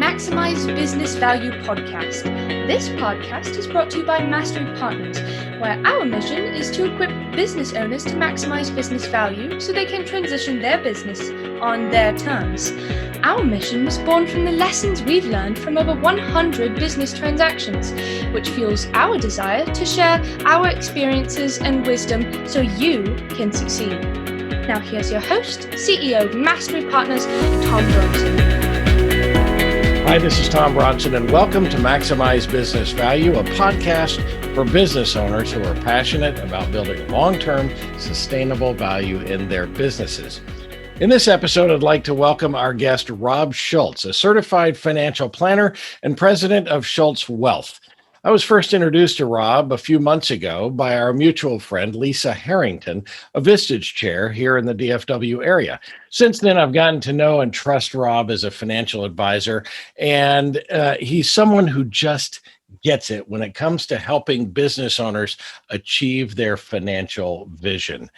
Maximize Business Value podcast. This podcast is brought to you by Mastery Partners, where our mission is to equip business owners to maximize business value so they can transition their business on their terms. Our mission was born from the lessons we've learned from over 100 business transactions, which fuels our desire to share our experiences and wisdom so you can succeed. Now here's your host, CEO of Mastery Partners, Tom Bronson. Hi, this is Tom Bronson, and welcome to Maximize Business Value, a podcast for business owners who are passionate about building long-term sustainable value in their businesses. In this episode, I'd like to welcome our guest, Rob Schulz, a certified financial planner and president of Schulz Wealth. I was first introduced to Rob a few months ago by our mutual friend, Lisa Harrington, a Vistage chair here in the DFW area. Since then, I've gotten to know and trust Rob as a financial advisor, and he's someone who just gets it when it comes to helping business owners achieve their financial vision.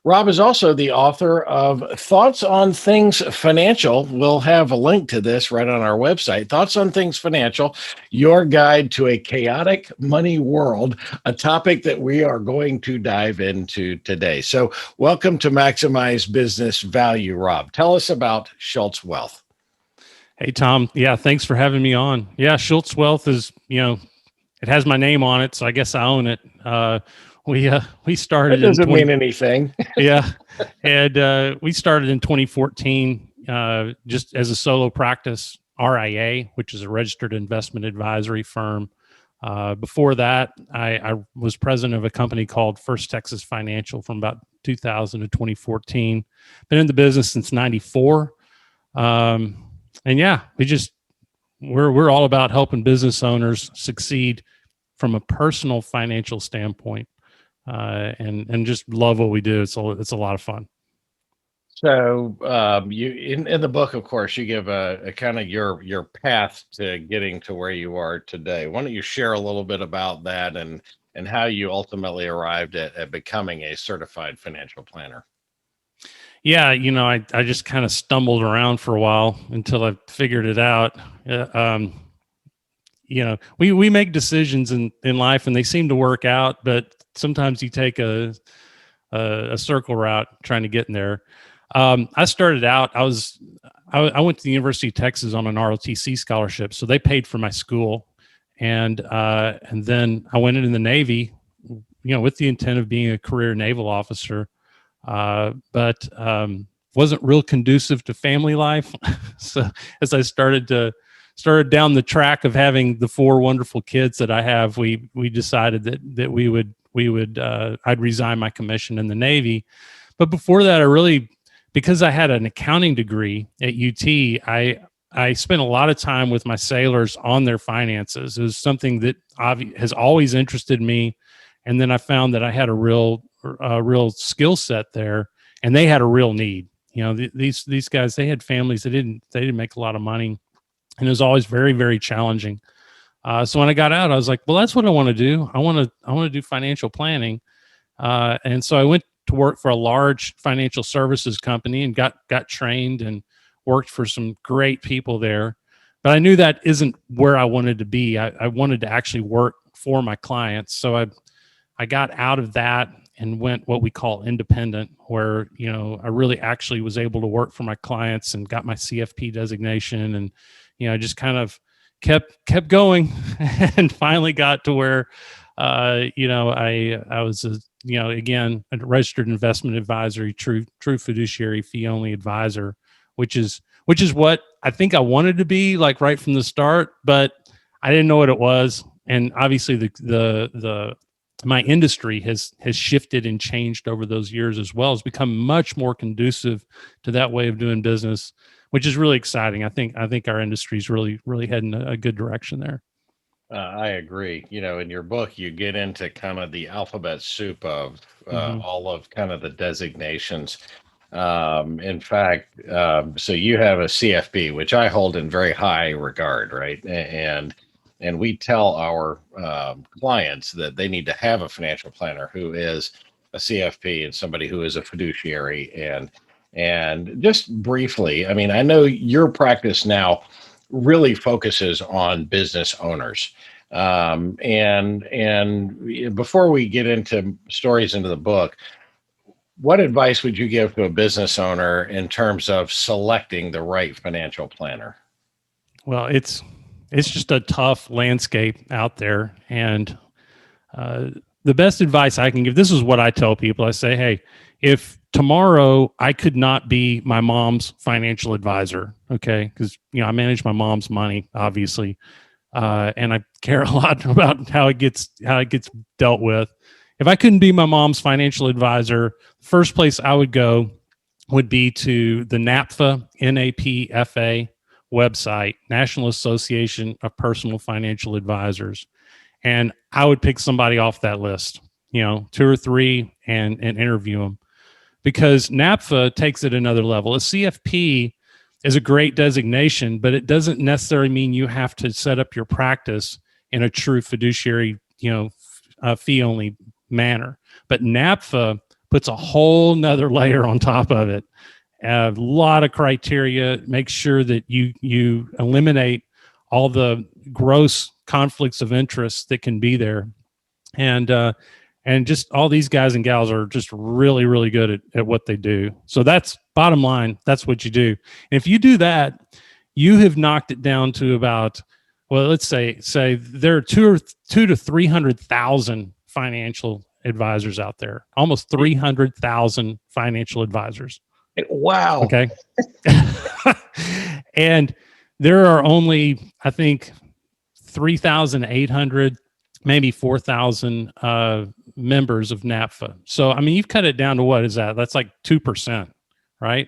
Rob is also the author of Thoughts on Things Financial. We'll have a link to this right on our website. Thoughts on Things Financial, your guide to a chaotic money world, a topic that we are going to dive into today. So welcome to Maximize Business Value, Rob. Tell us about Schulz Wealth. Hey, Tom. Yeah, thanks for having me on. Yeah, Schulz Wealth is, it has my name on it, so I guess I own it. We started. That doesn't mean anything. Yeah, and we started in 2014 just as a solo practice, RIA, which is a registered investment advisory firm. Before that, I was president of a company called First Texas Financial from about 2000 to 2014. Been in the business since '94, and yeah, we're all about helping business owners succeed from a personal financial standpoint. And just love what we do. It's a lot of fun. So you in the book, of course, you give a kind of your path to getting to where you are today. Why don't you share a little bit about that and how you ultimately arrived at becoming a certified financial planner? Yeah, I just kind of stumbled around for a while until I figured it out. We make decisions in life and they seem to work out, but sometimes you take a circle route trying to get in there. I started out, I went to the University of Texas on an ROTC scholarship. So they paid for my school. And then I went into the Navy, with the intent of being a career naval officer, but wasn't real conducive to family life. So as I started down the track of having the four wonderful kids that I have, we decided that I'd resign my commission in the Navy. But before that, because I had an accounting degree at UT, I spent a lot of time with my sailors on their finances. It was something that has always interested me. And then I found that I had a real skill set there, and they had a real need. These guys, they had families, they didn't make a lot of money. And it was always very, very challenging. So when I got out, I was like, well, that's what I want to do. I want to do financial planning. And so I went to work for a large financial services company and got trained and worked for some great people there. But I knew that isn't where I wanted to be. I wanted to actually work for my clients. So I got out of that and went what we call independent, where, I really actually was able to work for my clients and got my CFP designation, and I just kind of kept going and finally got to where, I was, again, a registered investment advisory, true fiduciary fee only advisor, which is what I think I wanted to be, like, right from the start, but I didn't know what it was. And obviously my industry has shifted and changed over those years as well. It's become much more conducive to that way of doing business, which is really exciting. I think our industry is really, really heading a good direction there. I agree. In your book, you get into kind of the alphabet soup of all of kind of the designations. In fact, so you have a CFP, which I hold in very high regard, right? And we tell our clients that they need to have a financial planner who is a CFP and somebody who is a fiduciary. And just briefly, I mean, I know your practice now really focuses on business owners. And before we get into stories into the book, what advice would you give to a business owner in terms of selecting the right financial planner? Well, it's just a tough landscape out there, and the best advice I can give, this is what I tell people. I say, hey, if tomorrow I could not be my mom's financial advisor, okay, because I manage my mom's money, obviously, and I care a lot about how it gets dealt with. If I couldn't be my mom's financial advisor, the first place I would go would be to the NAPFA, NAPFA website, National Association of Personal Financial Advisors. And I would pick somebody off that list, 2 or 3, and interview them, because NAPFA takes it another level. A CFP is a great designation, but it doesn't necessarily mean you have to set up your practice in a true fiduciary, fee-only manner. But NAPFA puts a whole nother layer on top of it. A lot of criteria. Make sure that you eliminate all the gross conflicts of interest that can be there, and just all these guys and gals are just really, really good at what they do. So that's bottom line. That's what you do. And if you do that, you have knocked it down to about, well, let's say there are 200 to 300,000 financial advisors out there. Almost 300,000 financial advisors. Wow. Okay. And there are only, I think, 3,800, maybe 4,000 members of NAPFA. So, you've cut it down to what is that? That's like 2%, right?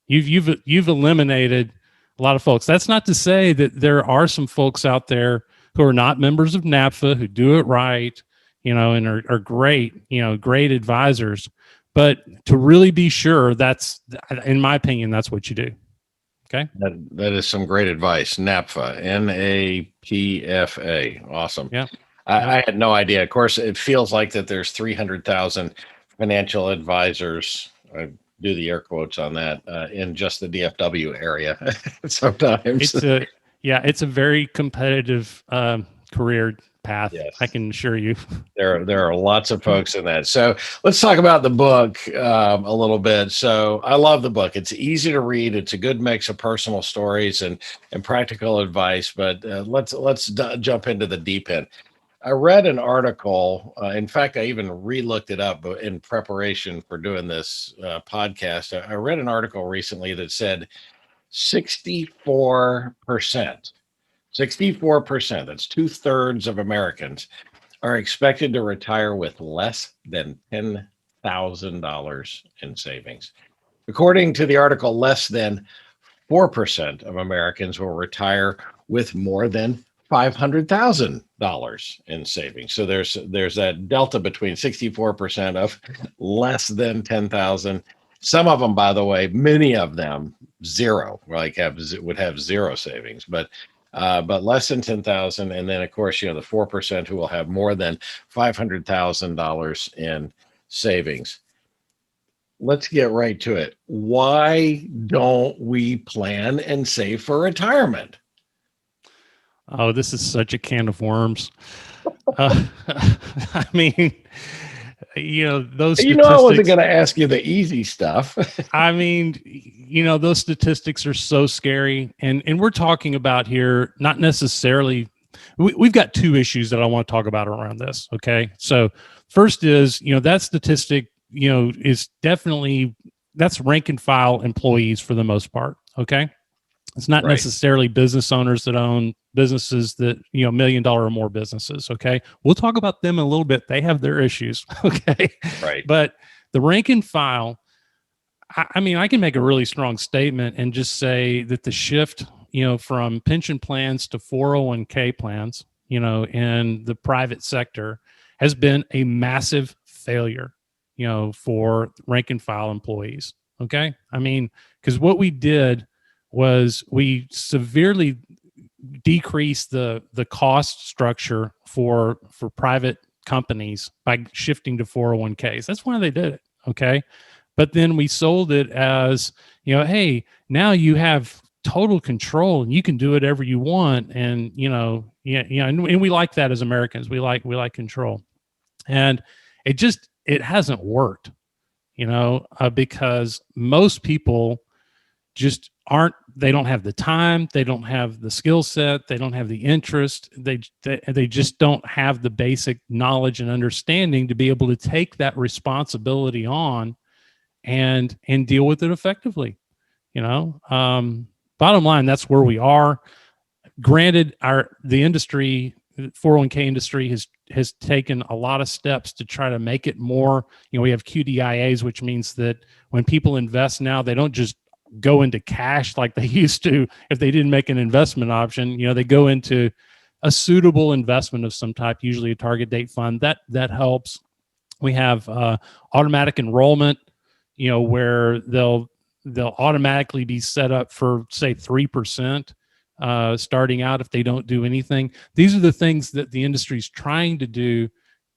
You've eliminated a lot of folks. That's not to say that there are some folks out there who are not members of NAPFA, who do it right, and are great, great advisors. But to really be sure, that's, in my opinion, that's what you do. Okay. That is some great advice. NAPFA, NAPFA. Awesome. Yeah. I had no idea. Of course, it feels like that there's 300,000 financial advisors. I do the air quotes on that in just the DFW area. Sometimes it's a very competitive career path. Yes. I can assure you. There are lots of folks in that. So let's talk about the book a little bit. So I love the book. It's easy to read. It's a good mix of personal stories and practical advice. But let's jump into the deep end. I read an article. In fact, I even re-looked it up in preparation for doing this podcast. I read an article recently that said 64%. 64%, that's 2/3 of Americans, are expected to retire with less than $10,000 in savings. According to the article, less than 4% of Americans will retire with more than $500,000 in savings. So there's that delta between 64% of less than 10,000. Some of them, by the way, many of them zero, would have zero savings, but less than 10,000. And then, of course, the 4% who will have more than $500,000 in savings. Let's get right to it. Why don't we plan and save for retirement? Oh, this is such a can of worms. Those statistics, I wasn't going to ask you the easy stuff. Those statistics are so scary. And we're talking about here, not necessarily, we've got 2 issues that I want to talk about around this. Okay. So first is, that statistic, is definitely, that's rank and file employees for the most part. Okay. It's not necessarily business owners that own businesses that, $1 million or more businesses. Okay. We'll talk about them in a little bit. They have their issues. Okay. Right. But the rank and file, I can make a really strong statement and just say that the shift, from pension plans to 401k plans, in the private sector has been a massive failure, for rank and file employees. Okay. Because what we did was we severely decreased the cost structure for private companies by shifting to 401ks. That's why they did it. Okay. But then we sold it as, hey, now you have total control, and you can do whatever you want. And, and we like that as Americans. We like control. And it hasn't worked, because most people just they don't have the time, they don't have the skill set, they don't have the interest, they just don't have the basic knowledge and understanding to be able to take that responsibility on and deal with it effectively. Bottom line, that's where we are. Granted, the industry, 401k industry has taken a lot of steps to try to make it more, we have QDIAs, which means that when people invest now, they don't just go into cash like they used to. If they didn't make an investment option, they go into a suitable investment of some type, usually a target date fund. That helps. We have automatic enrollment, where they'll automatically be set up for, say, 3%. Starting out if they don't do anything. These are the things that the industry is trying to do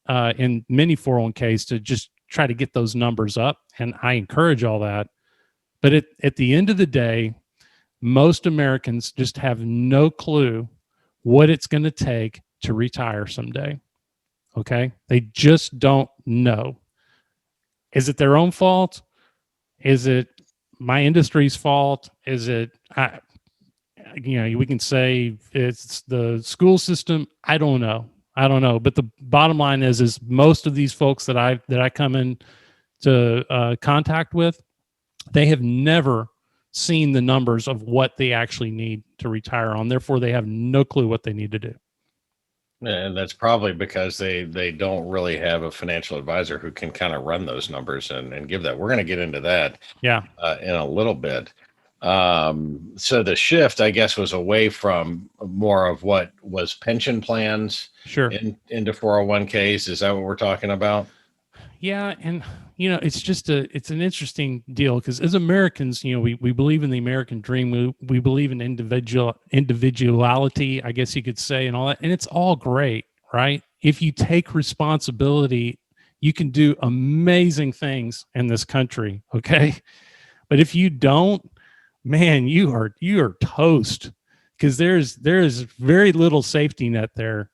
in many 401ks to just try to get those numbers up. And I encourage all that. But at the end of the day, most Americans just have no clue what it's going to take to retire someday. Okay? They just don't know. Is it their own fault? Is it my industry's fault? Is it... we can say it's the school system. I don't know. But the bottom line is most of these folks that I come into contact with, they have never seen the numbers of what they actually need to retire on. Therefore, they have no clue what they need to do. And that's probably because they don't really have a financial advisor who can kind of run those numbers and give that. We're going to get into that in a little bit. So the shift, I guess, was away from more of what was pension plans into 401ks. Is that what we're talking about? Yeah. And, it's an interesting deal because as Americans, we believe in the American dream. We believe in individuality, I guess you could say, and all that. And it's all great, right? If you take responsibility, you can do amazing things in this country. Okay. But if you don't, man, you are toast, because there's very little safety net there,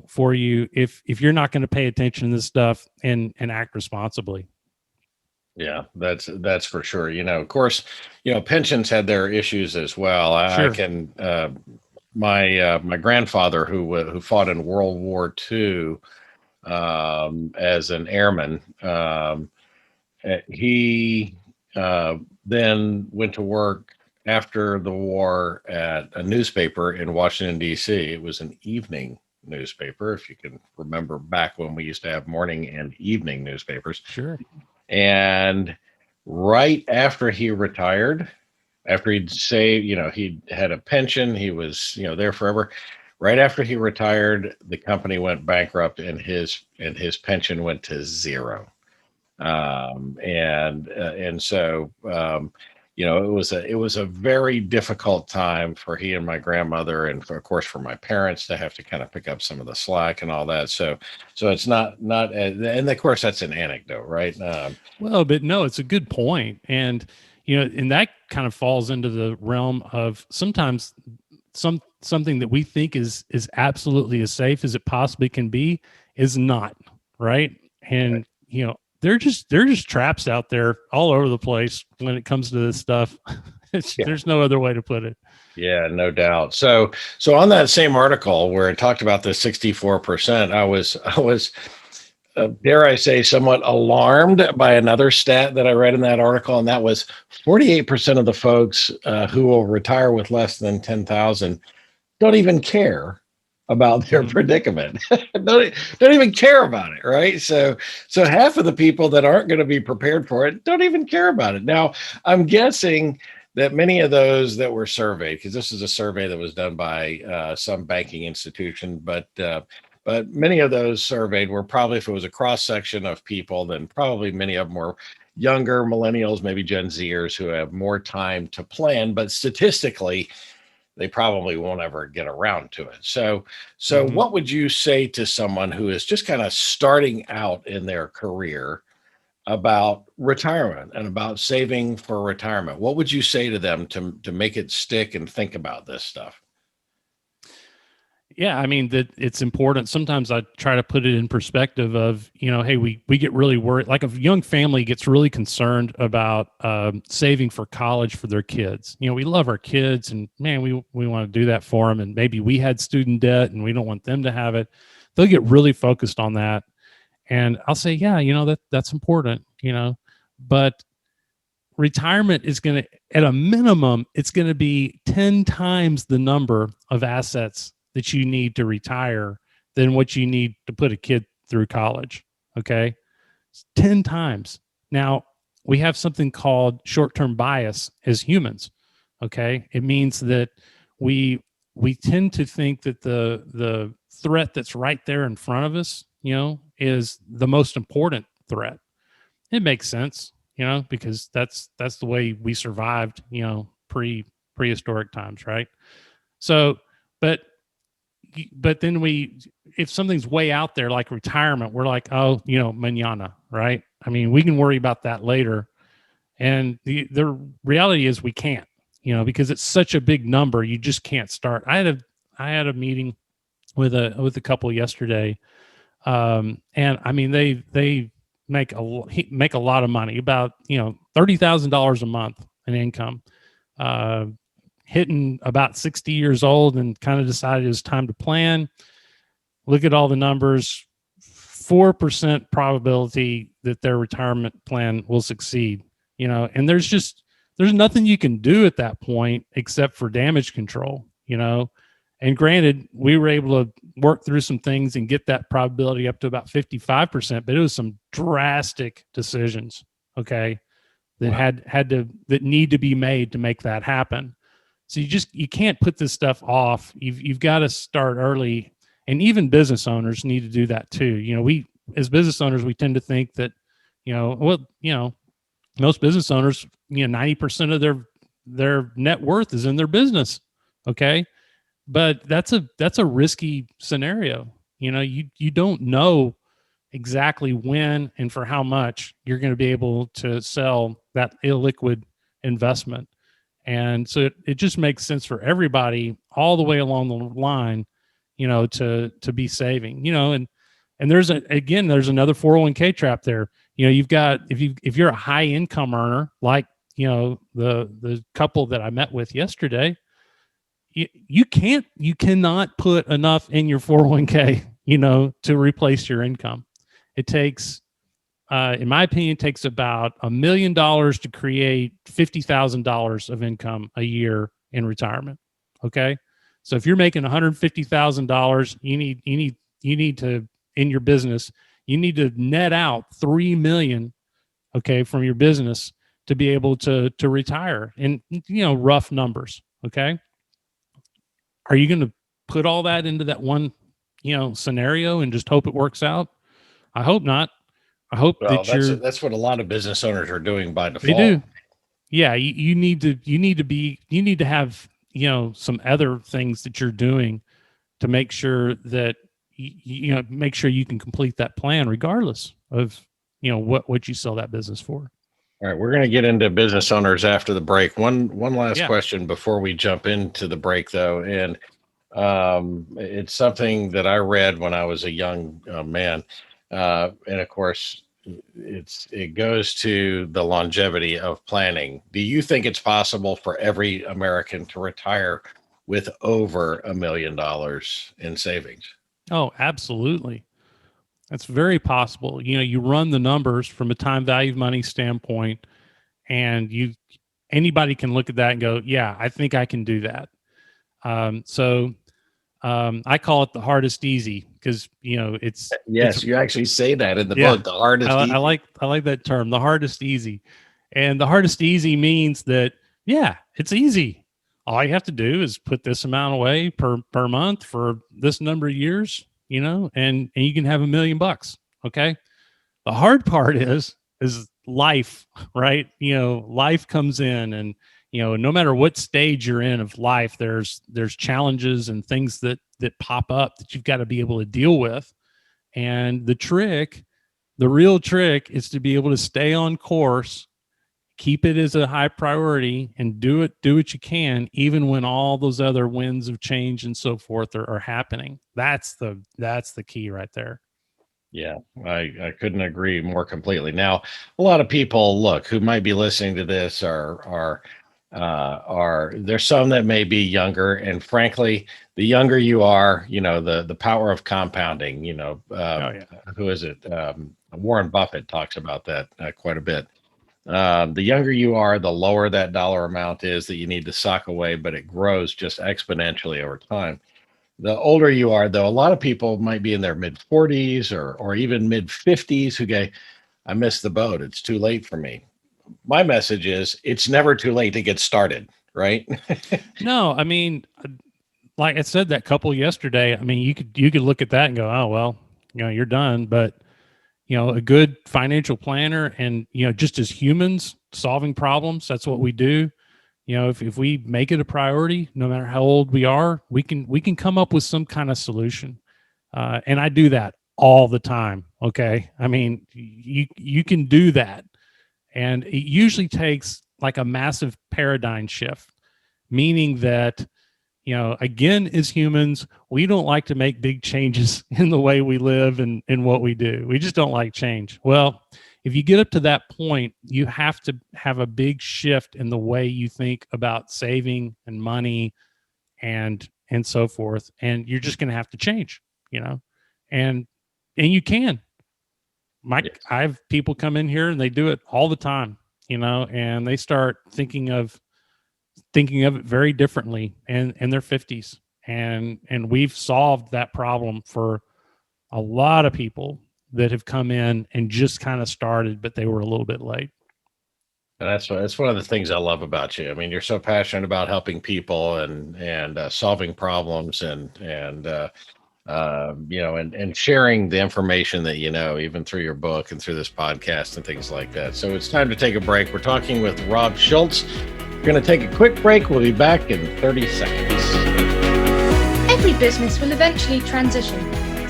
for you if you're not going to pay attention to this stuff and act responsibly. Yeah, that's for sure. Of course, pensions had their issues as well. Sure. I can my grandfather who fought in World War II as an airman, he then went to work after the war at a newspaper in Washington, D.C. It was an evening newspaper, if you can remember back when we used to have morning and evening newspapers. Sure. And right after he retired, after he'd saved, he had a pension, he was, there forever. Right after he retired, the company went bankrupt and his pension went to zero. And so, it was a very difficult time for he and my grandmother, and of course for my parents to have to kind of pick up some of the slack and all that. So it's not, and of course that's an anecdote, right? Well, but no, it's a good point. And, and that kind of falls into the realm of sometimes something that we think is absolutely as safe as it possibly can be is not, right? And, right. They're just traps out there all over the place when it comes to this stuff. There's no other way to put it. Yeah, no doubt. So on that same article where it talked about the 64%, I was dare I say, somewhat alarmed by another stat that I read in that article, and that was 48% of the folks who will retire with less than 10,000 don't even care about their predicament. don't even care about it, right? So half of the people that aren't going to be prepared for it don't even care about it. Now, I'm guessing that many of those that were surveyed, because this is a survey that was done by some banking institution, but many of those surveyed were probably, if it was a cross section of people, then probably many of them were younger millennials, maybe Gen Zers who have more time to plan, but statistically, they probably won't ever get around to it. So what would you say to someone who is just kind of starting out in their career about retirement and about saving for retirement, what would you say to them to make it stick and think about this stuff? Yeah, I mean that it's important. Sometimes I try to put it in perspective of, hey, we get really worried. Like a young family gets really concerned about saving for college for their kids. We love our kids, and man, we want to do that for them. And maybe we had student debt, and we don't want them to have it. They'll get really focused on that, and I'll say, yeah, that's important. But retirement is going to, at a minimum, it's going to be 10 times the number of assets that you need to retire than what you need to put a kid through college. Okay. It's 10 times. Now, we have something called short-term bias as humans. Okay. It means that we tend to think that the threat that's right there in front of us, is the most important threat. It makes sense, because that's the way we survived, prehistoric times. Right. So, but then if something's way out there, like retirement, we're like, oh, mañana, right? I mean, we can worry about that later. And the reality is we can't, because it's such a big number. You just can't start. I had a meeting with a couple yesterday. And I mean, they make a lot of money, about, $30,000 a month in income, hitting about 60 years old, and kind of decided it was time to plan. Look at all the numbers, 4% probability that their retirement plan will succeed, and there's nothing you can do at that point except for damage control, and granted, we were able to work through some things and get that probability up to about 55%, but it was some drastic decisions, okay, that that need to be made to make that happen. So you can't put this stuff off. You've got to start early, and even business owners need to do that too. We, as business owners, we tend to think that, most business owners, 90% of their net worth is in their business. Okay. But that's a risky scenario. You don't know exactly when and for how much you're going to be able to sell that illiquid investment. And so it just makes sense for everybody all the way along the line, to be saving, and there's another 401k trap there. You've got, if you're a high income earner, like, the couple that I met with yesterday, you cannot put enough in your 401k, to replace your income. It takes, in my opinion, it takes about $1 million to create $50,000 of income a year in retirement. Okay. So if you're making $150,000, you need to, in your business, you need to net out 3 million, okay, from your business to be able to retire in, rough numbers. Okay. Are you going to put all that into that one, scenario and just hope it works out? I hope not. I hope that's what a lot of business owners are doing by default. They do. Yeah. You need to have, some other things that you're doing to make sure that, make sure you can complete that plan regardless of, what you sell that business for. All right. We're going to get into business owners after the break. One last question before we jump into the break though. And it's something that I read when I was a young man. And of course, it goes to the longevity of planning. Do you think it's possible for every American to retire with over $1 million in savings? Oh, absolutely. That's very possible. You run the numbers from a time value of money standpoint, and anybody can look at that and go, yeah, I think I can do that. I call it the hardest easy, because it's you actually say that in the book, the hardest easy. I like that term, the hardest easy. And the hardest easy means that, yeah, it's easy. All you have to do is put this amount away per month for this number of years, and you can have $1 million. Okay. The hard part is life, right? Life comes in, and no matter what stage you're in of life, there's challenges and things that pop up that you've got to be able to deal with. And the trick The real trick is to be able to stay on course, keep it as a high priority, and do what you can, even when all those other winds of change and so forth are happening. That's the key right there. Yeah, I couldn't agree more completely. Now, a lot of people who might be listening to this are there's some that may be younger, and frankly, the younger you are, the power of compounding. Who is it? Warren Buffett talks about that quite a bit. The younger you are, the lower that dollar amount is that you need to sock away, but it grows just exponentially over time. The older you are, though, a lot of people might be in their mid 40s or even mid 50s who go, I missed the boat. It's too late for me. My message is it's never too late to get started, right? No, I mean, like I said, that couple yesterday, I mean, you could look at that and go, oh, well, you're done. But, a good financial planner and, just as humans solving problems, that's what we do. If we make it a priority, no matter how old we are, we can come up with some kind of solution. And I do that all the time. Okay. I mean, you can do that. And it usually takes like a massive paradigm shift, meaning that, again, as humans, we don't like to make big changes in the way we live and in what we do. We just don't like change. Well, if you get up to that point, you have to have a big shift in the way you think about saving and money and so forth. And you're just going to have to change, and you can. Yes. I have people come in here and they do it all the time, and they start thinking of it very differently in their 50s. And we've solved that problem for a lot of people that have come in and just kind of started, but they were a little bit late. And that's one of the things I love about you. I mean, you're so passionate about helping people and solving problems and sharing the information that even through your book and through this podcast and things like that. So it's time to take a break. We're talking with Rob Schulz. We're going to take a quick break. We'll be back in 30 seconds. Every business will eventually transition,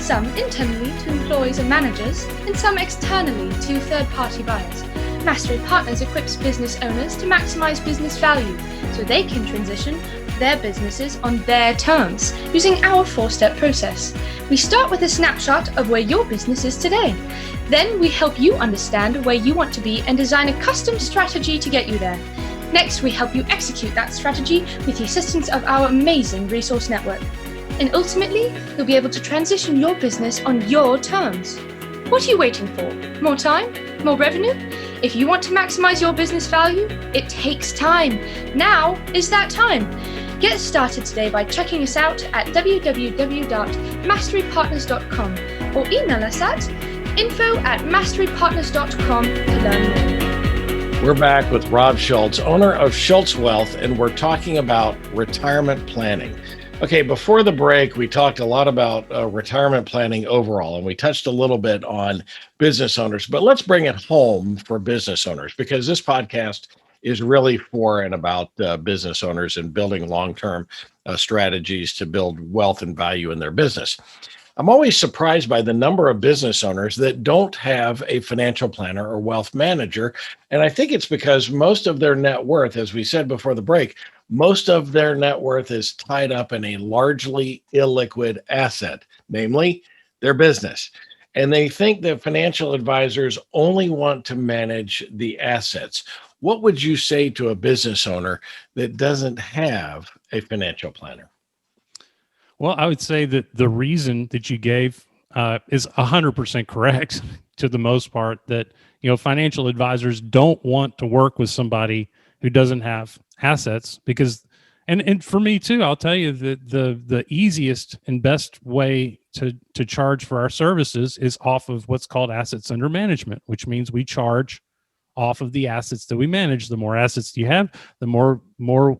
some internally to employees and managers, and some externally to third-party buyers. Mastery Partners equips business owners to maximize business value so they can transition their businesses on their terms using our 4-step process. We start with a snapshot of where your business is today. Then we help you understand where you want to be and design a custom strategy to get you there. Next, we help you execute that strategy with the assistance of our amazing resource network. And ultimately, you'll be able to transition your business on your terms. What are you waiting for? More time? More revenue? If you want to maximize your business value, it takes time. Now is that time. Get started today by checking us out at www.masterypartners.com or email us at info@masterypartners.com to learn more. We're back with Rob Schulz, owner of Schulz Wealth, and we're talking about retirement planning. Okay, before the break, we talked a lot about retirement planning overall, and we touched a little bit on business owners, but let's bring it home for business owners because this podcast is really for and about business owners and building long-term strategies to build wealth and value in their business. I'm always surprised by the number of business owners that don't have a financial planner or wealth manager. And I think it's because most of their net worth, as we said before the break, most of their net worth is tied up in a largely illiquid asset, namely their business. And they think that financial advisors only want to manage the assets. What would you say to a business owner that doesn't have a financial planner? Well, I would say that the reason that you gave is 100% correct to the most part, that, financial advisors don't want to work with somebody who doesn't have assets because, and for me too, I'll tell you that the easiest and best way to charge for our services is off of what's called assets under management, which means we charge off of the assets that we manage. The more assets you have, the more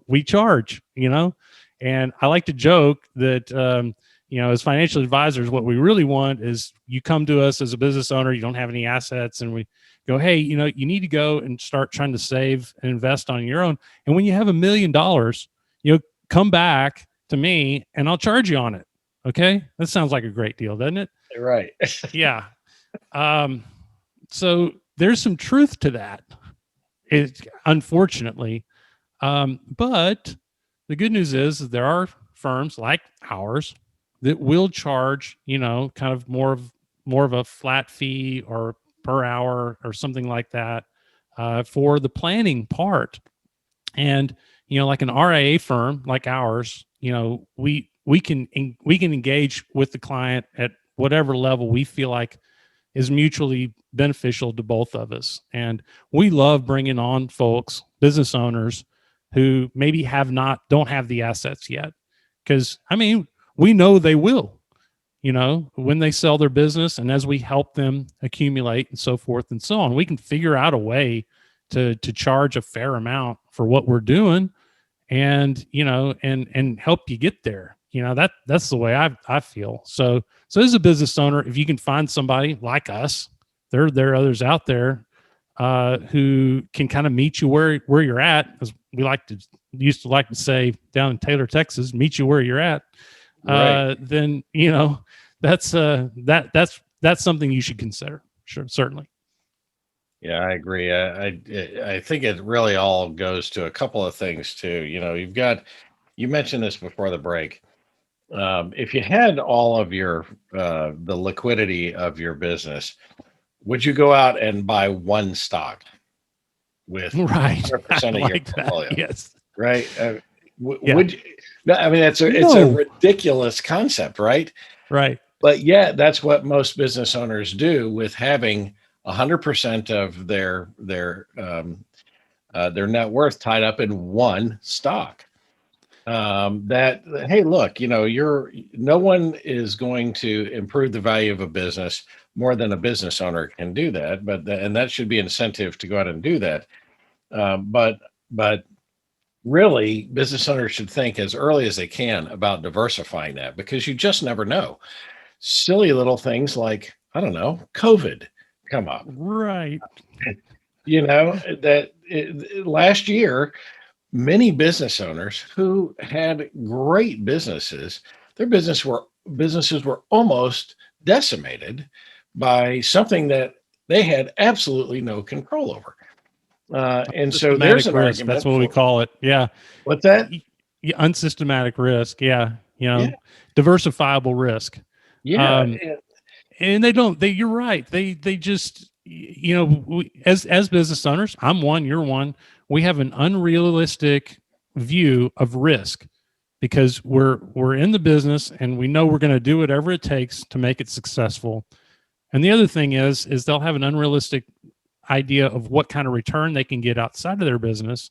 we charge, And I like to joke that, as financial advisors, what we really want is you come to us as a business owner, you don't have any assets, and we go, hey, you need to go and start trying to save and invest on your own. And when you have $1 million, come back to me and I'll charge you on it. Okay. That sounds like a great deal, doesn't it? Right. Yeah. So there's some truth to that. Unfortunately, but the good news is that there are firms like ours that will charge, kind of more of a flat fee or per hour or something like that for the planning part. And like an RIA firm like ours, we can engage with the client at whatever level we feel like is mutually beneficial to both of us. And we love bringing on folks, business owners who maybe don't have the assets yet. Because we know they will, when they sell their business, and as we help them accumulate and so forth and so on, we can figure out a way to charge a fair amount for what we're doing, and and help you get there. That's the way I feel. So as a business owner, if you can find somebody like us, there are others out there who can kind of meet you where you're at, as we used to like to say down in Taylor, Texas, meet you where you're at. Right. Then that's something you should consider. Sure, certainly. Yeah, I agree. I think it really all goes to a couple of things too. You mentioned this before the break. If you had all of the liquidity of your business, would you go out and buy one stock with right 100% of your portfolio? Yes. Right. Yeah. Would you? I mean, it's a ridiculous concept, right? Right. But yeah, that's what most business owners do with having 100% of their net worth tied up in one stock. Hey, look, no one is going to improve the value of a business more than a business owner can do that, and that should be incentive to go out and do that. But really, business owners should think as early as they can about diversifying that, because you just never know. Silly little things like, I don't know, COVID come up. Right. Last year, many business owners who had great businesses, their businesses were almost decimated by something that they had absolutely no control over. And so there's an risk. argument. That's what we call it. Yeah. What's that? Unsystematic risk. Yeah. Diversifiable risk. Yeah. And you're right. They just, as business owners, I'm one, you're one. We have an unrealistic view of risk because we're in the business and we know we're going to do whatever it takes to make it successful. And the other thing is they'll have an unrealistic idea of what kind of return they can get outside of their business,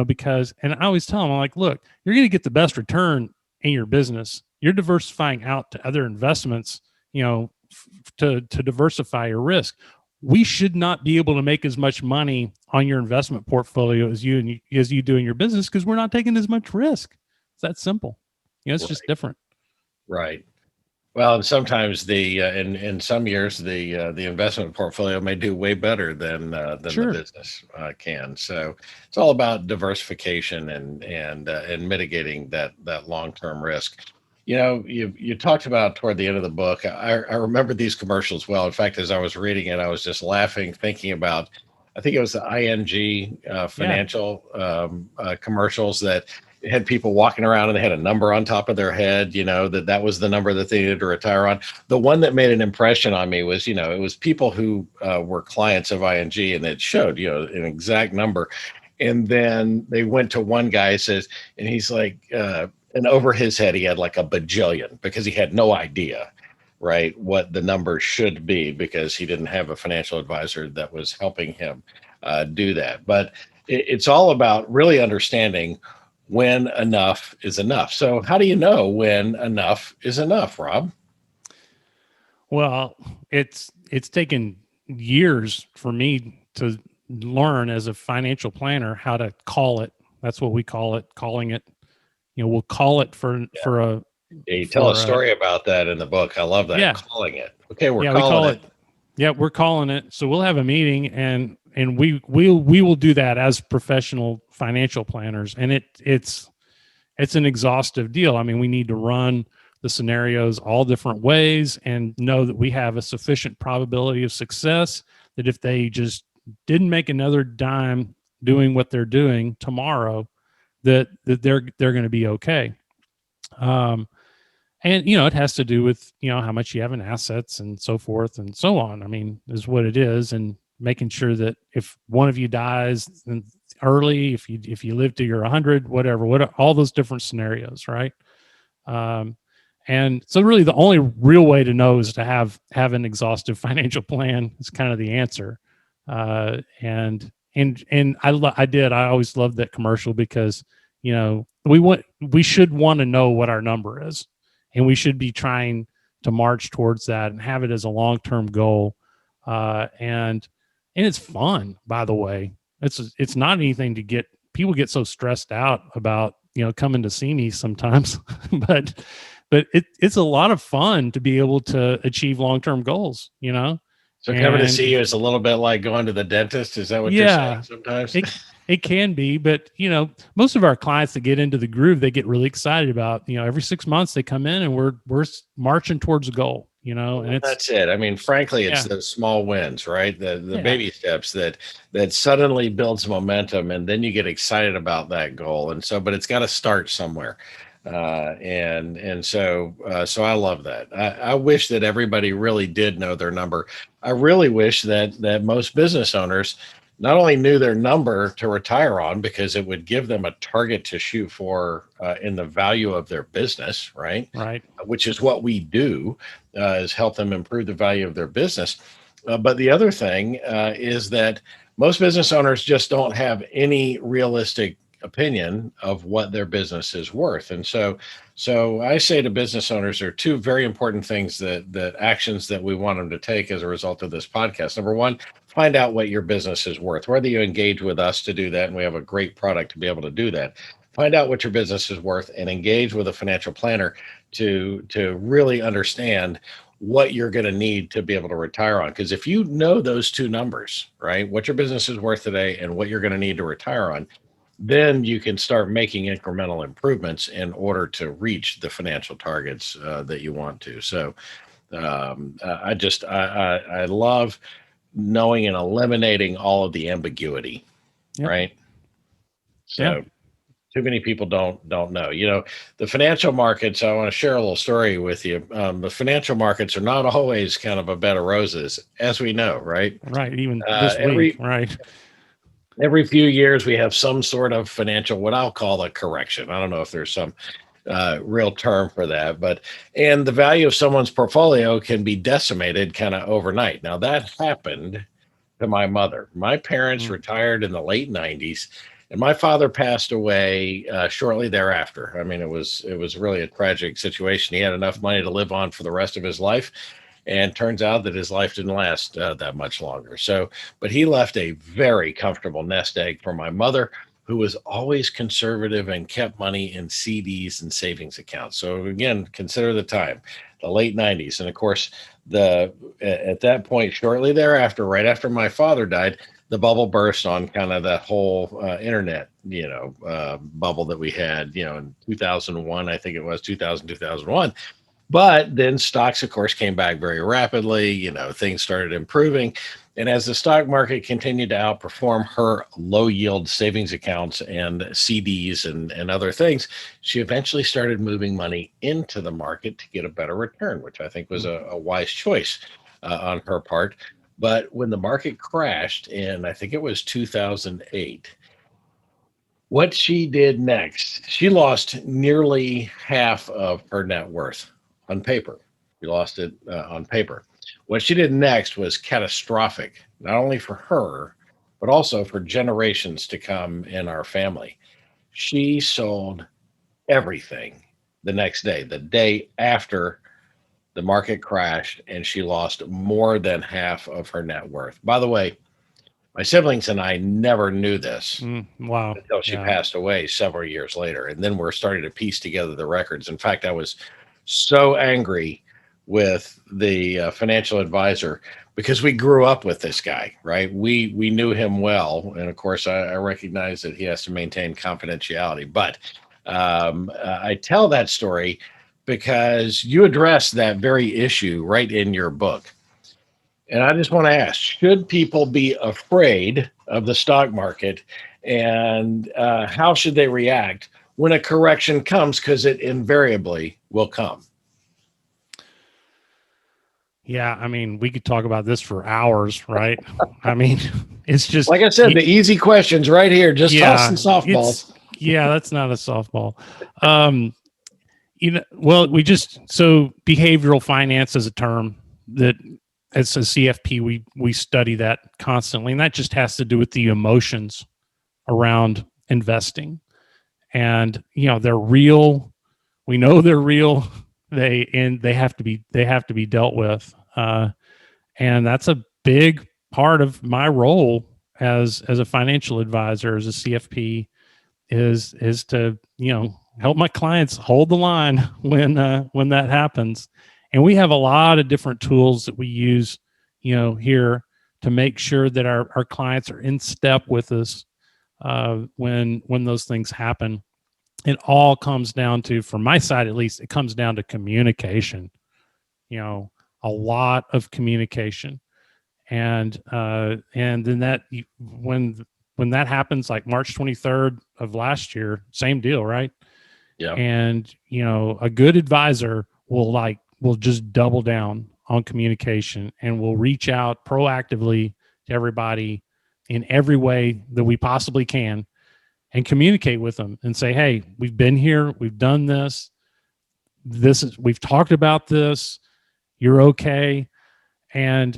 because, and I always tell them, I'm like, look, you're going to get the best return in your business. You're diversifying out to other investments, to diversify your risk. We should not be able to make as much money on your investment portfolio as you do in your business, because we're not taking as much risk. It's that simple. It's just different. Right. Well, and sometimes in some years the investment portfolio may do way better than Sure. the business can. So it's all about diversification and mitigating that long-term risk. You talked about toward the end of the book. I remember these commercials well. In fact, as I was reading it, I was just laughing, thinking about, I think it was the ING financial commercials that had people walking around and they had a number on top of their head, that was the number that they needed to retire on. The one that made an impression on me was, it was people who were clients of ING, and it showed, an exact number. And then they went to one guy, and he's like, and over his head, he had like a bajillion, because he had no idea, right, what the number should be, because he didn't have a financial advisor that was helping him do that. But it's all about really understanding when enough is enough. So how do you know when enough is enough, Rob? Well, it's taken years for me to learn as a financial planner how to call it. That's what we call it, calling it. We'll call it for a. You tell a story about that in the book. I love that. Yeah. Calling it. Okay, we're calling calling it. Yeah, we're calling it. So we'll have a meeting and we will do that as professional financial planners. And it's an exhaustive deal. I mean, we need to run the scenarios all different ways and know that we have a sufficient probability of success that if they just didn't make another dime doing what they're doing tomorrow, that they're going to be okay. And it has to do with how much you have in assets and so forth and so on. I mean, is what it is, and making sure that if one of you dies early, if you live to your 100, whatever, all those different scenarios, right? And so really the only real way to know is to have an exhaustive financial plan is kind of the answer. And I always loved that commercial because, we should want to know what our number is, and we should be trying to march towards that and have it as a long-term goal. And it's fun, by the way. It's not anything people get so stressed out about, coming to see me sometimes, but it's a lot of fun to be able to achieve long-term goals, So coming to see you is a little bit like going to the dentist. Is that what you're saying sometimes? It can be, but most of our clients that get into the groove, they get really excited about, every 6 months they come in and we're marching towards a goal, and that's it. I mean, frankly, it's those small wins, right? The baby steps that suddenly builds momentum, and then you get excited about that goal. And so, but it's got to start somewhere. And so I love that. I wish that everybody really did know their number. I really wish that most business owners not only knew their number to retire on, because it would give them a target to shoot for in the value of their business, right? Right. Which is what we do, is help them improve the value of their business. But the other thing is that most business owners just don't have any realistic opinion of what their business is worth. And so I say to business owners, there are two very important things that actions that we want them to take as a result of this podcast. Number one, find out what your business is worth, whether you engage with us to do that. And we have a great product to be able to do that. Find out what your business is worth and engage with a financial planner to really understand what you're going to need to be able to retire on. Because if you know those two numbers, right, what your business is worth today and what you're going to need to retire on, then you can start making incremental improvements in order to reach the financial targets that you want to. So I love knowing and eliminating all of the ambiguity, right? So too many people don't know. The financial markets, I want to share a little story with you. The financial markets are not always kind of a bed of roses, as we know, right? Right. Even this week, right? Every few years, we have some sort of financial, what I'll call a correction. I don't know if there's some real term for that, and the value of someone's portfolio can be decimated kind of overnight. Now, that happened to my mother. My parents retired in the late 90s, and my father passed away shortly thereafter. I mean, it was really a tragic situation. He had enough money to live on for the rest of his life. And turns out that his life didn't last that much longer. But he left a very comfortable nest egg for my mother, who was always conservative and kept money in CDs and savings accounts. So again, consider the time, the late 90s. And of course, at that point, shortly thereafter, right after my father died, the bubble burst on kind of that whole internet, bubble that we had, in 2001, I think it was 2001. But then stocks, of course, came back very rapidly. Things started improving. And as the stock market continued to outperform her low yield savings accounts and CDs and other things, she eventually started moving money into the market to get a better return, which I think was a wise choice on her part. But when the market crashed in, I think it was 2008, what she did next, she lost nearly half of her net worth. On paper. She lost it on paper. What she did next was catastrophic, not only for her, but also for generations to come in our family. She sold everything the next day, the day after the market crashed, and she lost more than half of her net worth. By the way, my siblings and I never knew this until she passed away several years later. And then we're starting to piece together the records. In fact, I was so angry with the financial advisor because we grew up with this guy, right? We knew him well. And of course, I recognize that he has to maintain confidentiality. But I tell that story because you address that very issue right in your book. And I just want to ask, should people be afraid of the stock market, and how should they react when a correction comes? Because it invariably will come. Yeah, I mean, we could talk about this for hours, right? I mean, it's just Like I said, the easy questions right here. Just toss some softballs. That's not a softball. Well, so behavioral finance is a term that as a CFP, we study that constantly. And that just has to do with the emotions around investing. And, they're real. We know they're real. They have to be dealt with. And that's a big part of my role as a financial advisor, as a CFP, is to, help my clients hold the line when that happens. And we have a lot of different tools that we use, here to make sure that our clients are in step with us when those things happen. It all comes down to, from my side at least, it comes down to communication. A lot of communication, and then that when that happens, like March 23rd of last year, same deal, right? Yeah. And a good advisor will just double down on communication and will reach out proactively to everybody in every way that we possibly can, and communicate with them and say, hey, we've been here, we've done this, we've talked about this, you're okay. And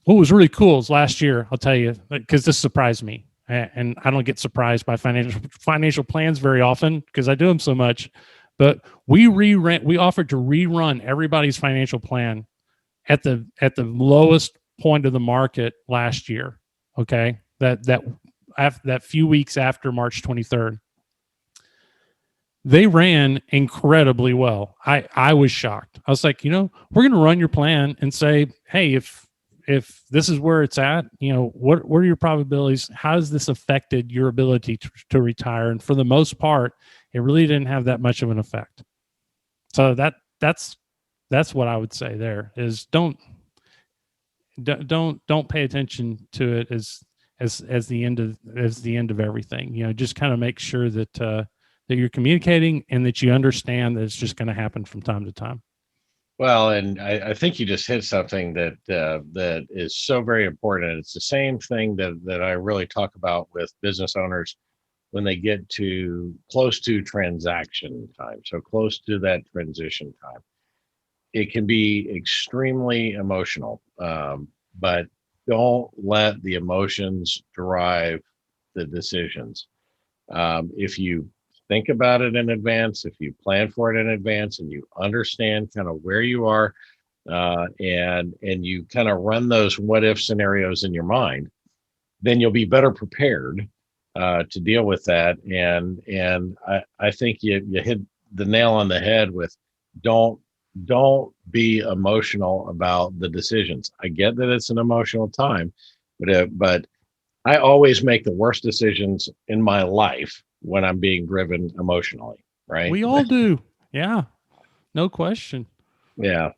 what was really cool is last year, I'll tell you, because this surprised me, and I don't get surprised by financial plans very often because I do them so much, but we offered to rerun everybody's financial plan at the lowest point of the market last year. Okay, that few weeks after March 23rd. They ran incredibly well. I was shocked. I was like, we're going to run your plan and say, hey, if this is where it's at, what are your probabilities? How has this affected your ability to retire? And for the most part, it really didn't have that much of an effect. So that's what I would say there is don't pay attention to it as the end of everything. Just kind of make sure that you're communicating and that you understand that it's just going to happen from time to time. Well, and I think you just hit something that is so very important. It's the same thing that I really talk about with business owners when they get to close to transaction time, so close to that transition time. It can be extremely emotional, but don't let the emotions drive the decisions. If you think about it in advance, if you plan for it in advance, and you understand kind of where you are, and you kind of run those what if scenarios in your mind, then you'll be better prepared to deal with that. And I think you hit the nail on the head with don't be emotional about the decisions. I get that it's an emotional time, but I always make the worst decisions in my life when I'm being driven emotionally, right? We all do. Yeah, no question. Yeah.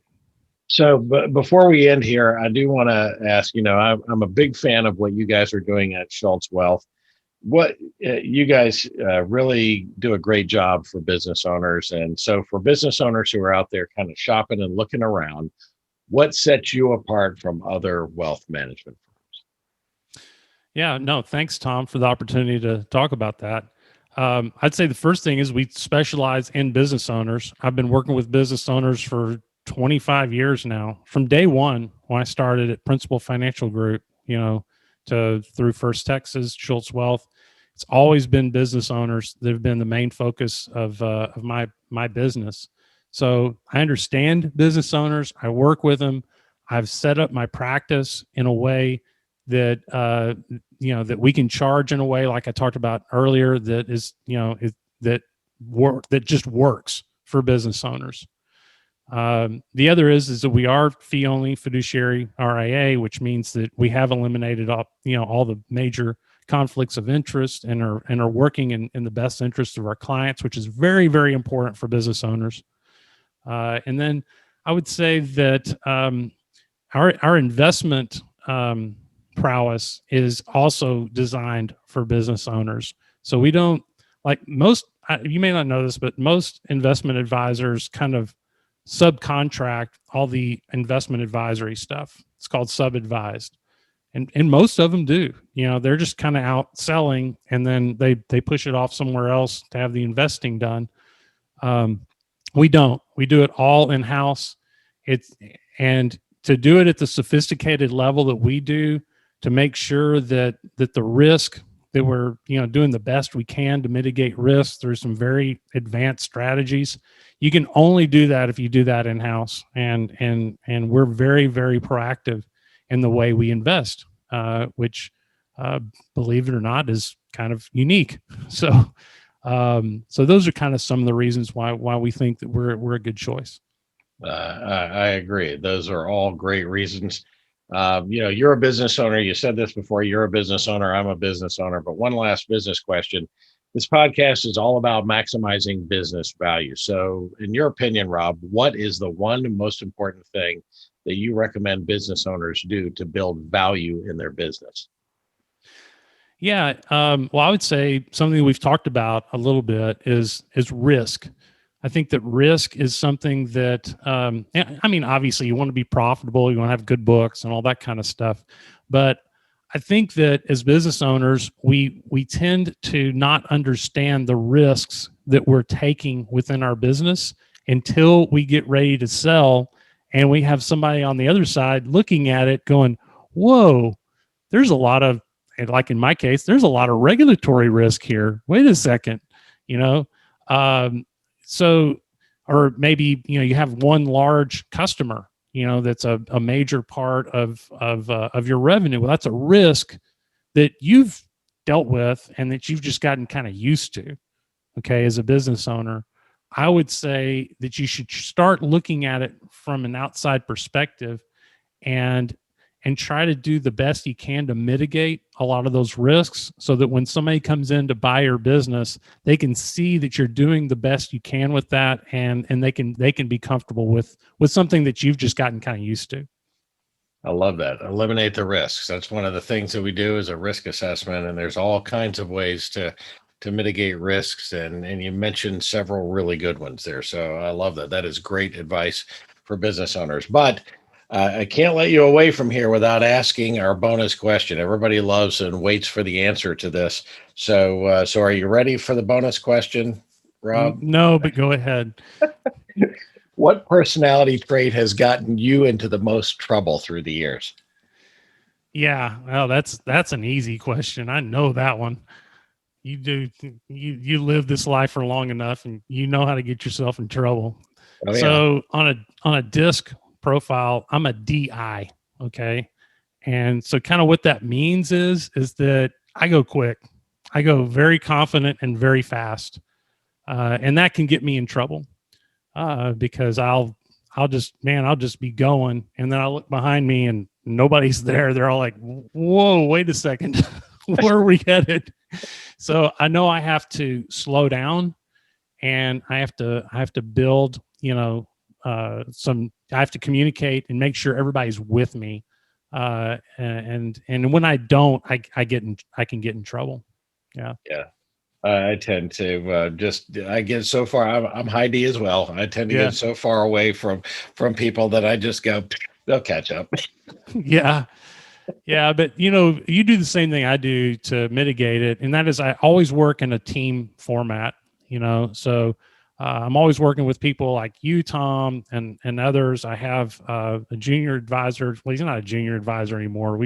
So, but before we end here, I do want to ask, I'm a big fan of what you guys are doing at Schulz Wealth. What you guys really do a great job for business owners. And so for business owners who are out there kind of shopping and looking around, what sets you apart from other wealth management firms? Yeah, no, thanks, Tom, for the opportunity to talk about that. I'd say the first thing is we specialize in business owners. I've been working with business owners for 25 years now, from day one when I started at Principal Financial Group, through First Texas, Schulz Wealth. It's always been business owners that have been the main focus of my business. So I understand business owners. I work with them. I've set up my practice in a way that that we can charge in a way, like I talked about earlier, that is that just works for business owners. The other is that we are fee-only fiduciary RIA, which means that we have eliminated all the major conflicts of interest and are working in the best interest of our clients, which is very, very important for business owners. And then I would say that our investment prowess is also designed for business owners. So we don't like most. You may not know this, but most investment advisors kind of subcontract all the investment advisory stuff. It's called sub-advised. And most of them do. They're just kind of out selling, and then they push it off somewhere else to have the investing done. We don't. We do it all in-house. And to do it at the sophisticated level that we do, to make sure that the risk, that we're doing the best we can to mitigate risk through some very advanced strategies. You can only do that if you do that in-house, and we're very, very proactive in the way we invest, which, believe it or not, is kind of unique. So those are kind of some of the reasons why we think that we're a good choice. I agree. Those are all great reasons. You're a business owner. You said this before. You're a business owner. I'm a business owner. But one last business question. This podcast is all about maximizing business value. So in your opinion, Rob, what is the one most important thing that you recommend business owners do to build value in their business? Yeah. Well, I would say something we've talked about a little bit is risk. I think that risk is something that, obviously you want to be profitable, you want to have good books and all that kind of stuff. But I think that as business owners, we tend to not understand the risks that we're taking within our business until we get ready to sell, and we have somebody on the other side looking at it going, whoa, there's a lot of, like in my case, there's a lot of regulatory risk here. Wait a second, so, or maybe, you have one large customer, that's a major part of your revenue. Well, that's a risk that you've dealt with and that you've just gotten kind of used to. Okay. As a business owner, I would say that you should start looking at it from an outside perspective and try to do the best you can to mitigate a lot of those risks, so that when somebody comes in to buy your business, they can see that you're doing the best you can with that, and they can be comfortable with something that you've just gotten kind of used to. I love that. Eliminate the risks. That's one of the things that we do is a risk assessment, and there's all kinds of ways to mitigate risks. And you mentioned several really good ones there. So I love that. That is great advice for business owners. But I can't let you away from here without asking our bonus question. Everybody loves and waits for the answer to this. So are you ready for the bonus question, Rob? No, but go ahead. What personality trait has gotten you into the most trouble through the years? Yeah, well, that's an easy question. I know that one. You live this life for long enough, and you know how to get yourself in trouble. Oh, yeah. So on a DISC profile, I'm a DI. Okay. And so kind of what that means is that I go quick. I go very confident and very fast. And that can get me in trouble. Because I'll just be going, and then I look behind me and nobody's there. They're all like, whoa, wait a second. Where are we headed? So I know I have to slow down, and I have to build, I have to communicate and make sure everybody's with me. And when I don't, I can get in trouble. Yeah. Yeah. I tend to I get so far. I'm high D as well. I tend to get so far away from people that I just go, they'll catch up. Yeah. Yeah. But you do the same thing I do to mitigate it. And that is, I always work in a team format, so I'm always working with people like you, Tom, and others. I have a junior advisor. Well, he's not a junior advisor anymore.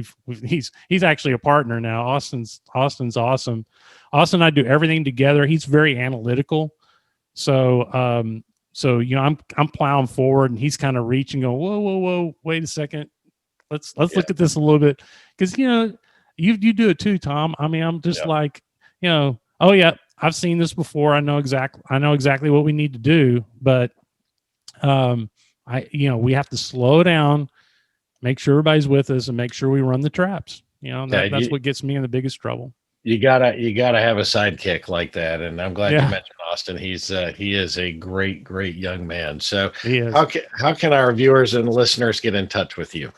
He's actually a partner now. Austin's awesome. Austin and I do everything together. He's very analytical. So I'm plowing forward, and he's kind of reaching, going, whoa, wait a second. Let's look at this a little bit, because you do it too, Tom. I mean, I'm just like, oh yeah, I've seen this before. I know exactly what we need to do, but we have to slow down, make sure everybody's with us, and make sure we run the traps. That's what gets me in the biggest trouble. You gotta have a sidekick like that, and I'm glad you mentioned Austin. He is a great young man. So how can our viewers and listeners get in touch with you?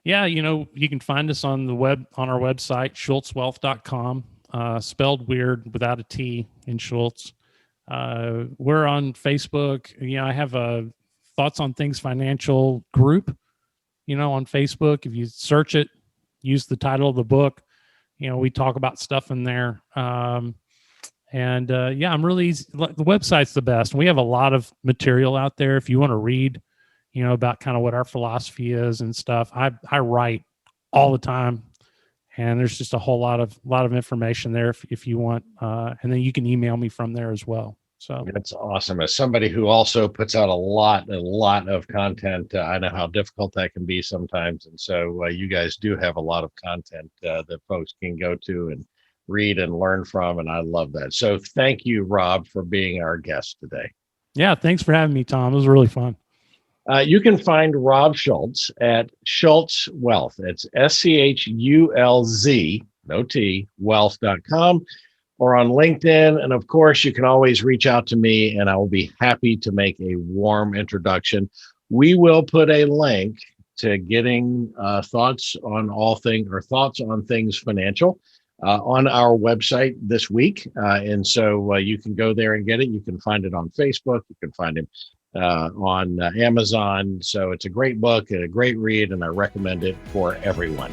Yeah, you can find us on the web on our website, schultzwealth.com, spelled weird without a T in Schultz. We're on Facebook. I have a Thoughts on Things Financial group, on Facebook. If you search it, use the title of the book, we talk about stuff in there. I'm really easy. The website's the best. We have a lot of material out there. If you want to read, about kind of what our philosophy is and stuff. I write all the time, and there's just a whole lot of information there if you want. And then you can email me from there as well. So that's awesome. As somebody who also puts out a lot of content, I know how difficult that can be sometimes. And so you guys do have a lot of content that folks can go to and read and learn from. And I love that. So thank you, Rob, for being our guest today. Yeah. Thanks for having me, Tom. It was really fun. You can find Rob Schulz at Schulz Wealth. It's SCHULZ, no T, wealth.com, or on LinkedIn. And of course, you can always reach out to me and I will be happy to make a warm introduction. We will put a link to getting thoughts on things financial on our website this week. And so you can go there and get it. You can find it on Facebook. You can find it on Amazon. So it's a great book and a great read, and I recommend it for everyone.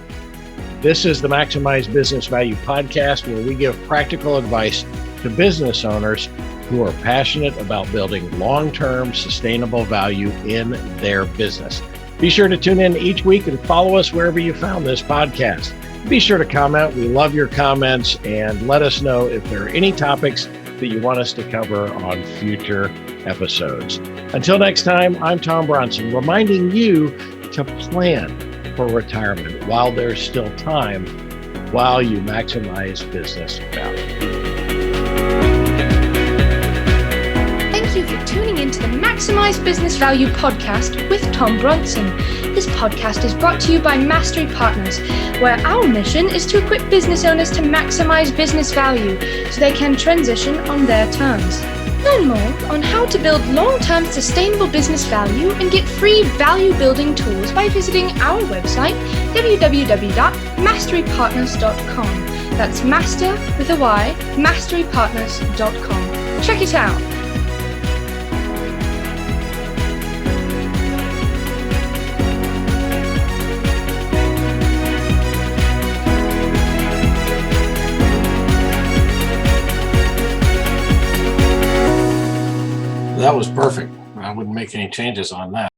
This is the Maximize Business Value podcast, where we give practical advice to business owners who are passionate about building long-term sustainable value in their business. Be sure to tune in each week and follow us wherever you found this podcast. Be sure to comment. We love your comments, and let us know if there are any topics that you want us to cover on future episodes. Until next time, I'm Tom Bronson, reminding you to plan for retirement while there's still time, while you maximize business value. Thank you for tuning into the Maximize Business Value podcast with Tom Bronson. This podcast is brought to you by Mastery Partners, where our mission is to equip business owners to maximize business value so they can transition on their terms. Learn more on how to build long-term sustainable business value and get free value-building tools by visiting our website, www.masterypartners.com. That's master with a Y, masterypartners.com. Check it out. That was perfect. I wouldn't make any changes on that.